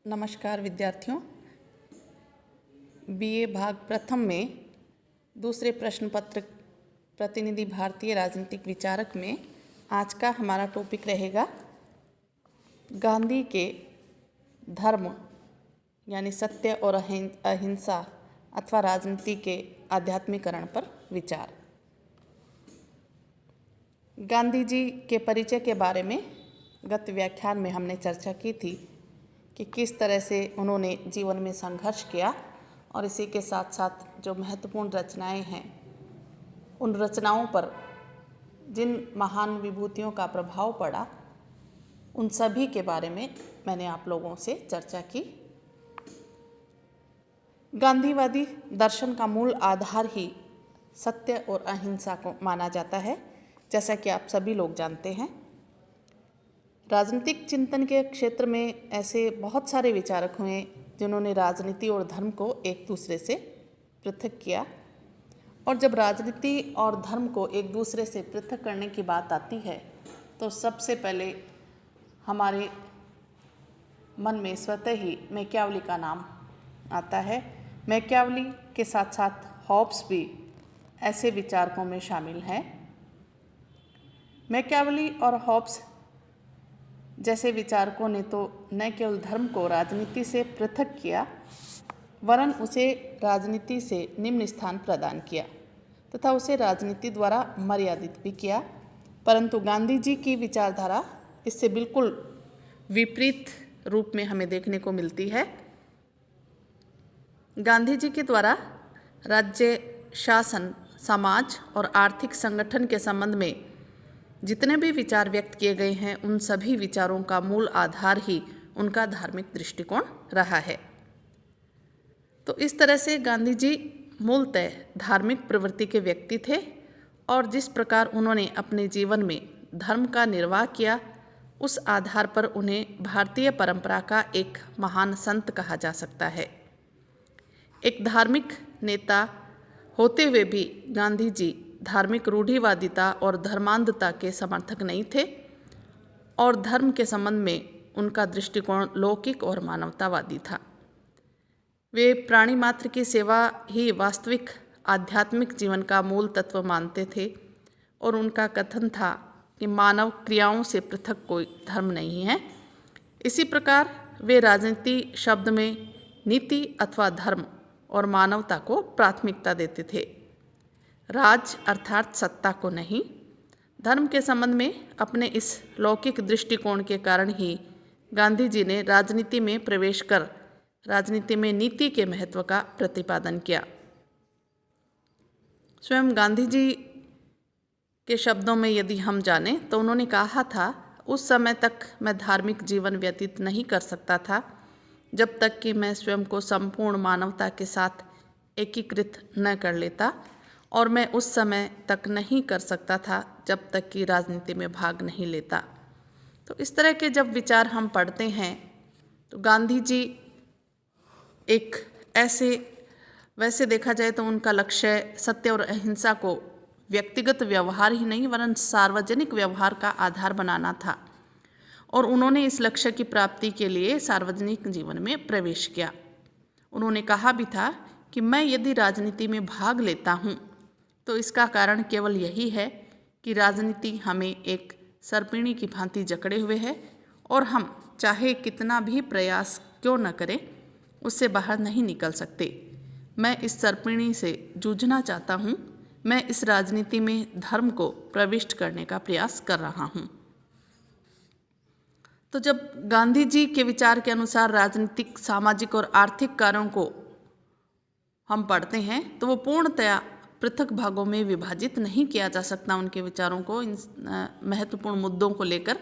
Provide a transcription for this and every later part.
नमस्कार विद्यार्थियों। बीए भाग प्रथम में दूसरे प्रश्न पत्र प्रतिनिधि भारतीय राजनीतिक विचारक में आज का हमारा टॉपिक रहेगा गांधी के धर्म यानी सत्य और अहिंसा अथवा राजनीति के आध्यात्मिकरण पर विचार। गांधी जी के परिचय के बारे में गत व्याख्यान में हमने चर्चा की थी कि किस तरह से उन्होंने जीवन में संघर्ष किया और इसी के साथ साथ जो महत्वपूर्ण रचनाएं हैं उन रचनाओं पर जिन महान विभूतियों का प्रभाव पड़ा उन सभी के बारे में मैंने आप लोगों से चर्चा की। गांधीवादी दर्शन का मूल आधार ही सत्य और अहिंसा को माना जाता है, जैसा कि आप सभी लोग जानते हैं। राजनीतिक चिंतन के क्षेत्र में ऐसे बहुत सारे विचारक हुए जिन्होंने राजनीति और धर्म को एक दूसरे से पृथक किया, और जब राजनीति और धर्म को एक दूसरे से पृथक करने की बात आती है तो सबसे पहले हमारे मन में स्वतः ही मैकियावेली का नाम आता है। मैकियावेली के साथ साथ हॉब्स भी ऐसे विचारकों में शामिल हैं। मैकियावेली और हॉब्स जैसे विचारकों ने तो न केवल धर्म को राजनीति से पृथक किया वरन उसे राजनीति से निम्न स्थान प्रदान किया तथा उसे राजनीति द्वारा मर्यादित भी किया, परंतु गांधी जी की विचारधारा इससे बिल्कुल विपरीत रूप में हमें देखने को मिलती है। गांधी जी के द्वारा राज्य शासन, समाज और आर्थिक संगठन के संबंध में जितने भी विचार व्यक्त किए गए हैं उन सभी विचारों का मूल आधार ही उनका धार्मिक दृष्टिकोण रहा है। तो इस तरह से गांधी जी मूलतः धार्मिक प्रवृत्ति के व्यक्ति थे और जिस प्रकार उन्होंने अपने जीवन में धर्म का निर्वाह किया उस आधार पर उन्हें भारतीय परंपरा का एक महान संत कहा जा सकता है। एक धार्मिक नेता होते हुए भी गांधी जी धार्मिक रूढ़िवादिता और धर्मांधता के समर्थक नहीं थे और धर्म के संबंध में उनका दृष्टिकोण लौकिक और मानवतावादी था। वे प्राणी मात्र की सेवा ही वास्तविक आध्यात्मिक जीवन का मूल तत्व मानते थे और उनका कथन था कि मानव क्रियाओं से पृथक कोई धर्म नहीं है। इसी प्रकार वे राजनीति शब्द में नीति अथवा धर्म और मानवता को प्राथमिकता देते थे, राज अर्थात सत्ता को नहीं। धर्म के संबंध में अपने इस लौकिक दृष्टिकोण के कारण ही गांधी जी ने राजनीति में प्रवेश कर राजनीति में नीति के महत्व का प्रतिपादन किया। स्वयं गांधी जी के शब्दों में यदि हम जानें तो उन्होंने कहा था, उस समय तक मैं धार्मिक जीवन व्यतीत नहीं कर सकता था जब तक कि मैं स्वयं को संपूर्ण मानवता के साथ एकीकृत न कर लेता, और मैं उस समय तक नहीं कर सकता था जब तक कि राजनीति में भाग नहीं लेता। तो इस तरह के जब विचार हम पढ़ते हैं तो गांधी जी एक वैसे देखा जाए तो उनका लक्ष्य सत्य और अहिंसा को व्यक्तिगत व्यवहार ही नहीं वरन सार्वजनिक व्यवहार का आधार बनाना था, और उन्होंने इस लक्ष्य की प्राप्ति के लिए सार्वजनिक जीवन में प्रवेश किया। उन्होंने कहा भी था कि मैं यदि राजनीति में भाग लेता हूँ तो इसका कारण केवल यही है कि राजनीति हमें एक सर्पिणी की भांति जकड़े हुए है और हम चाहे कितना भी प्रयास क्यों न करें उससे बाहर नहीं निकल सकते। मैं इस सर्पिणी से जूझना चाहता हूँ। मैं इस राजनीति में धर्म को प्रविष्ट करने का प्रयास कर रहा हूँ। तो जब गांधी जी के विचार के अनुसार राजनीतिक, सामाजिक और आर्थिक कार्यों को हम पढ़ते हैं तो वो पूर्णतया पृथक भागों में विभाजित नहीं किया जा सकता उनके विचारों को इन महत्वपूर्ण मुद्दों को लेकर,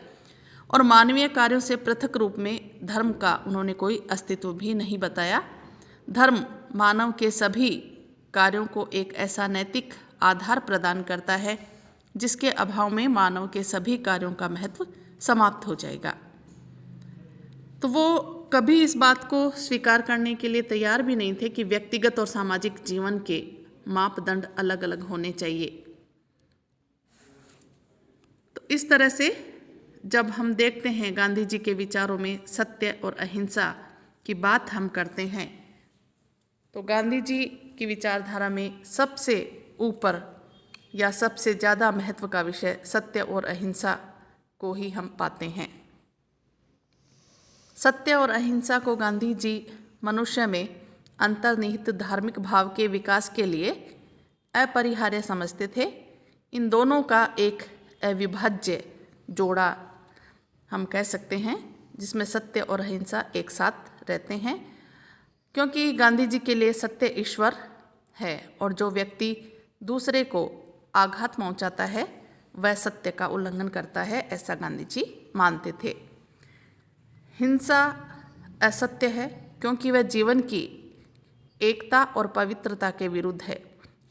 और मानवीय कार्यों से पृथक रूप में धर्म का उन्होंने कोई अस्तित्व भी नहीं बताया। धर्म मानव के सभी कार्यों को एक ऐसा नैतिक आधार प्रदान करता है जिसके अभाव में मानव के सभी कार्यों का महत्व समाप्त हो जाएगा। तो वो कभी इस बात को स्वीकार करने के लिए तैयार भी नहीं थे कि व्यक्तिगत और सामाजिक जीवन के मापदंड अलग अलग होने चाहिए। तो इस तरह से जब हम देखते हैं गांधी जी के विचारों में सत्य और अहिंसा की बात हम करते हैं तो गांधी जी की विचारधारा में सबसे ऊपर या सबसे ज़्यादा महत्व का विषय सत्य और अहिंसा को ही हम पाते हैं। सत्य और अहिंसा को गांधी जी मनुष्य में अंतर्निहित धार्मिक भाव के विकास के लिए अपरिहार्य समझते थे। इन दोनों का एक अविभाज्य जोड़ा हम कह सकते हैं, जिसमें सत्य और अहिंसा एक साथ रहते हैं, क्योंकि गांधी जी के लिए सत्य ईश्वर है और जो व्यक्ति दूसरे को आघात पहुंचाता है वह सत्य का उल्लंघन करता है, ऐसा गांधी जी मानते थे। हिंसा असत्य है क्योंकि वह जीवन की एकता और पवित्रता के विरुद्ध है,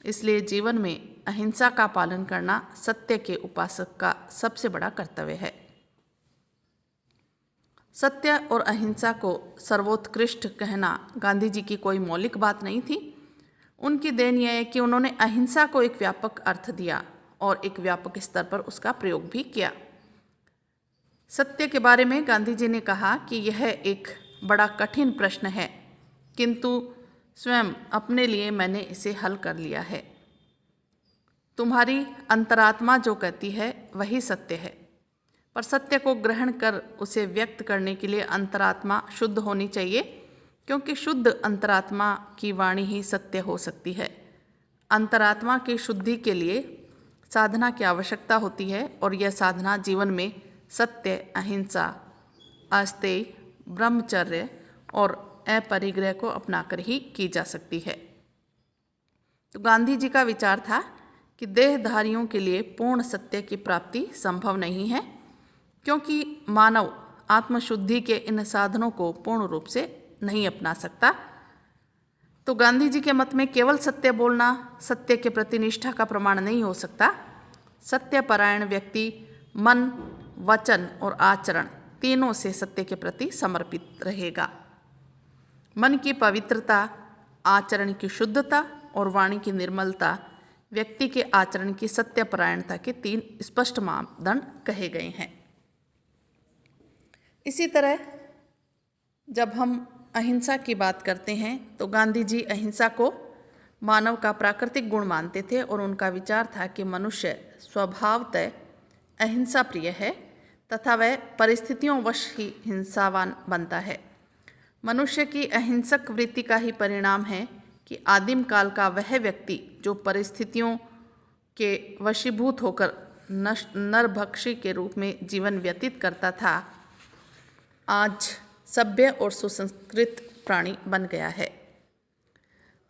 इसलिए जीवन में अहिंसा का पालन करना सत्य के उपासक का सबसे बड़ा कर्तव्य है। सत्य और अहिंसा को सर्वोत्कृष्ट कहना गांधी जी की कोई मौलिक बात नहीं थी। उनकी देन यह है कि उन्होंने अहिंसा को एक व्यापक अर्थ दिया और एक व्यापक स्तर पर उसका प्रयोग भी किया। सत्य के बारे में गांधी जी ने कहा कि यह एक बड़ा कठिन प्रश्न है, किंतु स्वयं अपने लिए मैंने इसे हल कर लिया है। तुम्हारी अंतरात्मा जो कहती है वही सत्य है, पर सत्य को ग्रहण कर उसे व्यक्त करने के लिए अंतरात्मा शुद्ध होनी चाहिए, क्योंकि शुद्ध अंतरात्मा की वाणी ही सत्य हो सकती है। अंतरात्मा की शुद्धि के लिए साधना की आवश्यकता होती है और यह साधना जीवन में सत्य, अहिंसा, अस्तेय, ब्रह्मचर्य और अपरिग्रह को अपनाकर ही की जा सकती है। तो गांधी जी का विचार था कि देहधारियों के लिए पूर्ण सत्य की प्राप्ति संभव नहीं है, क्योंकि मानव आत्मशुद्धि के इन साधनों को पूर्ण रूप से नहीं अपना सकता। तो गांधी जी के मत में केवल सत्य बोलना सत्य के प्रति निष्ठा का प्रमाण नहीं हो सकता। सत्यपरायण व्यक्ति मन, वचन और आचरण तीनों से सत्य के प्रति समर्पित रहेगा। मन की पवित्रता, आचरण की शुद्धता और वाणी की निर्मलता व्यक्ति के आचरण की सत्यपरायणता के 3 स्पष्ट मापदंड कहे गए हैं। इसी तरह जब हम अहिंसा की बात करते हैं तो गांधी जी अहिंसा को मानव का प्राकृतिक गुण मानते थे और उनका विचार था कि मनुष्य स्वभावतः अहिंसा प्रिय है तथा वह परिस्थितियों वश ही हिंसावान बनता है। मनुष्य की अहिंसक वृत्ति का ही परिणाम है कि आदिम काल का वह व्यक्ति जो परिस्थितियों के वशीभूत होकर नरभक्षी के रूप में जीवन व्यतीत करता था, आज सभ्य और सुसंस्कृत प्राणी बन गया है।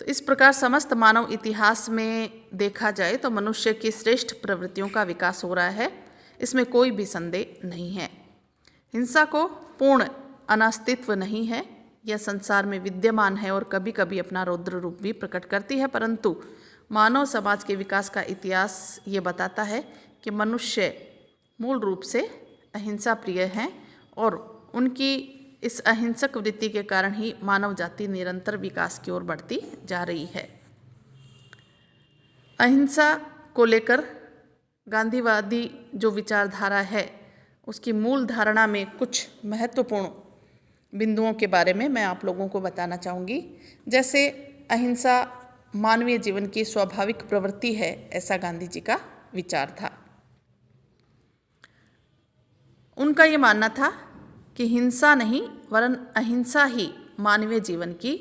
तो इस प्रकार समस्त मानव इतिहास में देखा जाए तो मनुष्य की श्रेष्ठ प्रवृत्तियों का विकास हो रहा है, इसमें कोई भी संदेह नहीं है। हिंसा को पूर्ण अनास्तित्व नहीं है, यह संसार में विद्यमान है और कभी कभी अपना रौद्र रूप भी प्रकट करती है, परंतु मानव समाज के विकास का इतिहास ये बताता है कि मनुष्य मूल रूप से अहिंसा प्रिय हैं और उनकी इस अहिंसक वृत्ति के कारण ही मानव जाति निरंतर विकास की ओर बढ़ती जा रही है। अहिंसा को लेकर गांधीवादी जो विचारधारा है उसकी मूल धारणा में कुछ महत्वपूर्ण बिंदुओं के बारे में मैं आप लोगों को बताना चाहूँगी। जैसे अहिंसा मानवीय जीवन की स्वाभाविक प्रवृत्ति है, ऐसा गांधी जी का विचार था। उनका ये मानना था कि हिंसा नहीं वरन अहिंसा ही मानवीय जीवन की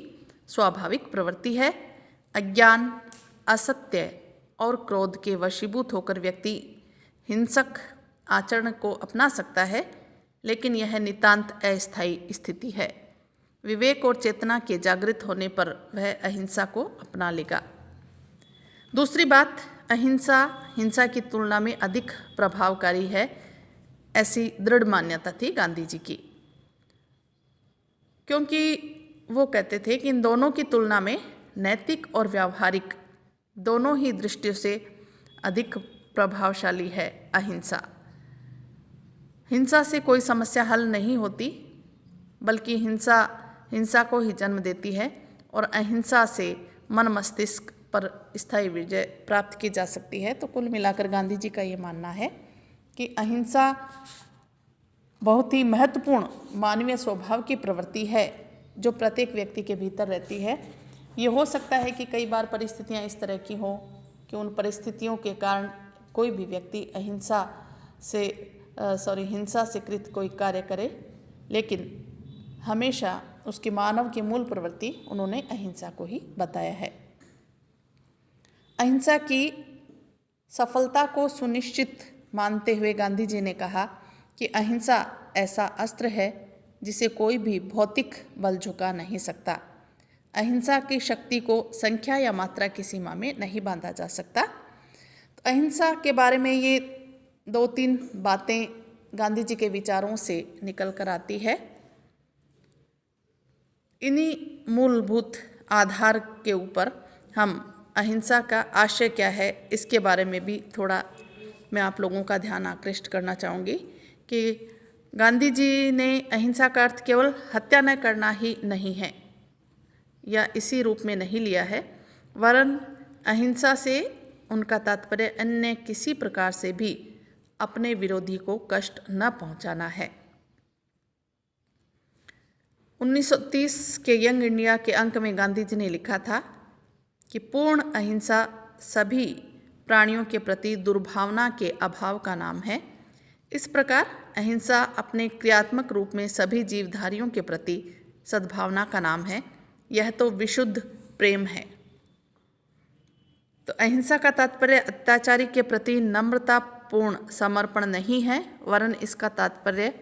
स्वाभाविक प्रवृत्ति है। अज्ञान, असत्य और क्रोध के वशीभूत होकर व्यक्ति हिंसक आचरण को अपना सकता है, लेकिन यह नितांत अस्थायी स्थिति है। विवेक और चेतना के जागृत होने पर वह अहिंसा को अपना लेगा। दूसरी बात, अहिंसा हिंसा की तुलना में अधिक प्रभावकारी है, ऐसी दृढ़ मान्यता थी गांधी जी की, क्योंकि वो कहते थे कि इन दोनों की तुलना में नैतिक और व्यावहारिक दोनों ही दृष्टियों से अधिक प्रभावशाली है अहिंसा। हिंसा से कोई समस्या हल नहीं होती, बल्कि हिंसा को ही जन्म देती है और अहिंसा से मन मस्तिष्क पर स्थायी विजय प्राप्त की जा सकती है। तो कुल मिलाकर गांधी जी का ये मानना है कि अहिंसा बहुत ही महत्वपूर्ण मानवीय स्वभाव की प्रवृत्ति है, जो प्रत्येक व्यक्ति के भीतर रहती है। ये हो सकता है कि कई बार परिस्थितियाँ इस तरह की हों कि उन परिस्थितियों के कारण कोई भी व्यक्ति हिंसा से कृत कोई कार्य करे, लेकिन हमेशा उसकी मानव की मूल प्रवृत्ति उन्होंने अहिंसा को ही बताया है। अहिंसा की सफलता को सुनिश्चित मानते हुए गांधी जी ने कहा कि अहिंसा ऐसा अस्त्र है जिसे कोई भी भौतिक बल झुका नहीं सकता। अहिंसा की शक्ति को संख्या या मात्रा की सीमा में नहीं बांधा जा सकता। तो अहिंसा के बारे में ये 2-3 बातें गांधी जी के विचारों से निकल कर आती है। इन्हीं मूलभूत आधार के ऊपर हम अहिंसा का आशय क्या है इसके बारे में भी थोड़ा मैं आप लोगों का ध्यान आकृष्ट करना चाहूँगी कि गांधी जी ने अहिंसा का अर्थ केवल हत्या न करना ही नहीं है या इसी रूप में नहीं लिया है, वरन अहिंसा से उनका तात्पर्य अन्य किसी प्रकार से भी अपने विरोधी को कष्ट न पहुंचाना है। 1930 के यंग इंडिया के अंक में गांधी जी ने लिखा था कि पूर्ण अहिंसा सभी प्राणियों के प्रति दुर्भावना के अभाव का नाम है। इस प्रकार अहिंसा अपने क्रियात्मक रूप में सभी जीवधारियों के प्रति सद्भावना का नाम है। यह तो विशुद्ध प्रेम है। तो अहिंसा का तात्पर्य अत्याचारी के प्रति नम्रतापूर्ण समर्पण नहीं है, वरन इसका तात्पर्य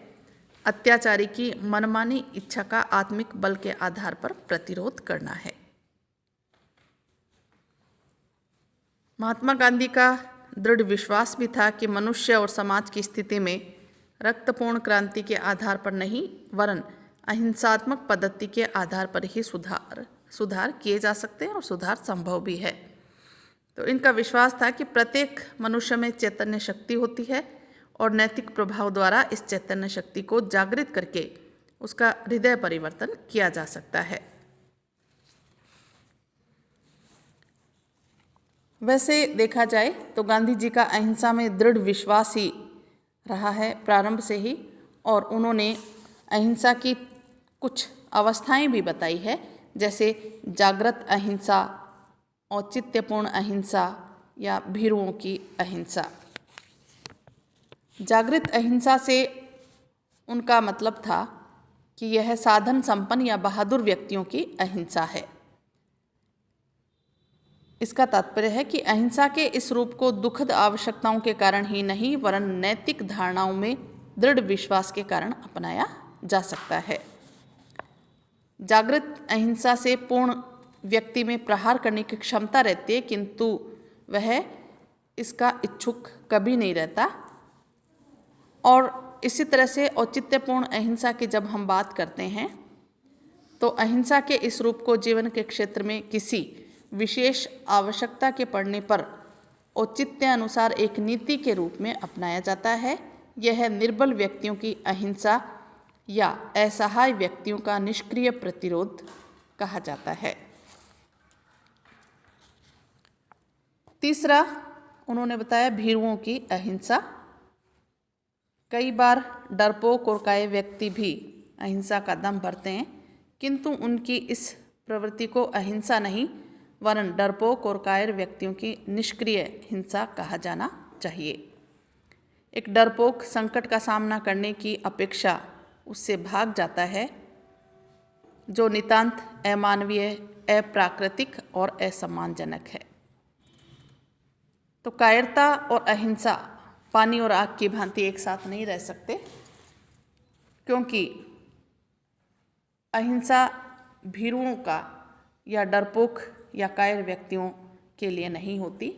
अत्याचारी की मनमानी इच्छा का आत्मिक बल के आधार पर प्रतिरोध करना है। महात्मा गांधी का दृढ़ विश्वास भी था कि मनुष्य और समाज की स्थिति में रक्तपूर्ण क्रांति के आधार पर नहीं, वरन अहिंसात्मक पद्धति के आधार पर ही सुधार किए जा सकते हैं और सुधार संभव भी है। तो इनका विश्वास था कि प्रत्येक मनुष्य में चैतन्य शक्ति होती है और नैतिक प्रभाव द्वारा इस चैतन्य शक्ति को जागृत करके उसका हृदय परिवर्तन किया जा सकता है। वैसे देखा जाए तो गांधी जी का अहिंसा में दृढ़ विश्वास ही रहा है प्रारंभ से ही, और उन्होंने अहिंसा की कुछ अवस्थाएं भी बताई है, जैसे जागृत अहिंसा, औचित्यपूर्ण अहिंसा या भीरुओं की अहिंसा। जागृत अहिंसा से उनका मतलब था कि यह साधन संपन्न या बहादुर व्यक्तियों की अहिंसा है। इसका तात्पर्य है कि अहिंसा के इस रूप को दुखद आवश्यकताओं के कारण ही नहीं, वरन नैतिक धारणाओं में दृढ़ विश्वास के कारण अपनाया जा सकता है। जागृत अहिंसा से पूर्ण व्यक्ति में प्रहार करने की क्षमता रहती है, किंतु वह इसका इच्छुक कभी नहीं रहता। और इसी तरह से औचित्यपूर्ण अहिंसा की जब हम बात करते हैं तो अहिंसा के इस रूप को जीवन के क्षेत्र में किसी विशेष आवश्यकता के पड़ने पर औचित्य अनुसार एक नीति के रूप में अपनाया जाता है। यह निर्बल व्यक्तियों की अहिंसा या असहाय व्यक्तियों का निष्क्रिय प्रतिरोध कहा जाता है। तीसरा उन्होंने बताया भीरुओं की अहिंसा। कई बार डरपोक और कायर व्यक्ति भी अहिंसा का दम भरते हैं, किंतु उनकी इस प्रवृत्ति को अहिंसा नहीं, वरन डरपोक और कायर व्यक्तियों की निष्क्रिय हिंसा कहा जाना चाहिए। एक डरपोक संकट का सामना करने की अपेक्षा उससे भाग जाता है, जो नितांत अमानवीय, अप्राकृतिक और असम्मानजनक है। तो कायरता और अहिंसा पानी और आग की भांति एक साथ नहीं रह सकते, क्योंकि अहिंसा भीरुओं का या डरपोक या कायर व्यक्तियों के लिए नहीं होती।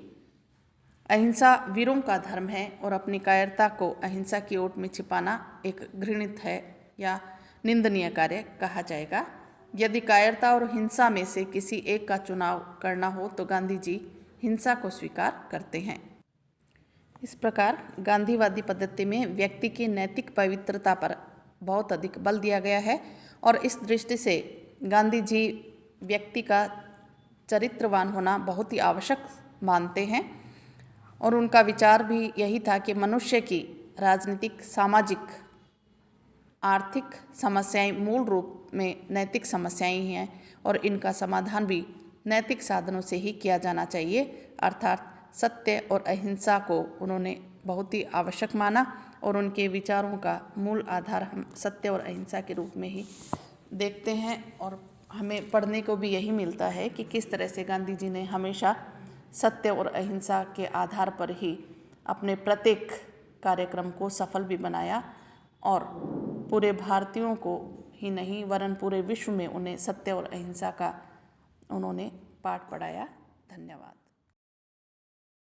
अहिंसा वीरों का धर्म है और अपनी कायरता को अहिंसा की ओट में छिपाना एक घृणित है या निंदनीय कार्य कहा जाएगा। यदि कायरता और हिंसा में से किसी एक का चुनाव करना हो तो गांधी जी हिंसा को स्वीकार करते हैं। इस प्रकार गांधीवादी पद्धति में व्यक्ति की नैतिक पवित्रता पर बहुत अधिक बल दिया गया है और इस दृष्टि से गांधी जी व्यक्ति का चरित्रवान होना बहुत ही आवश्यक मानते हैं और उनका विचार भी यही था कि मनुष्य की राजनीतिक, सामाजिक, आर्थिक समस्याएं मूल रूप में नैतिक समस्याएं ही हैं और इनका समाधान भी नैतिक साधनों से ही किया जाना चाहिए। अर्थात सत्य और अहिंसा को उन्होंने बहुत ही आवश्यक माना और उनके विचारों का मूल आधार हम सत्य और अहिंसा के रूप में ही देखते हैं। और हमें पढ़ने को भी यही मिलता है कि किस तरह से गांधी जी ने हमेशा सत्य और अहिंसा के आधार पर ही अपने प्रत्येक कार्यक्रम को सफल भी बनाया और पूरे भारतीयों को ही नहीं वरन पूरे विश्व में उन्हें सत्य और अहिंसा का उन्होंने पाठ पढ़ाया। धन्यवाद।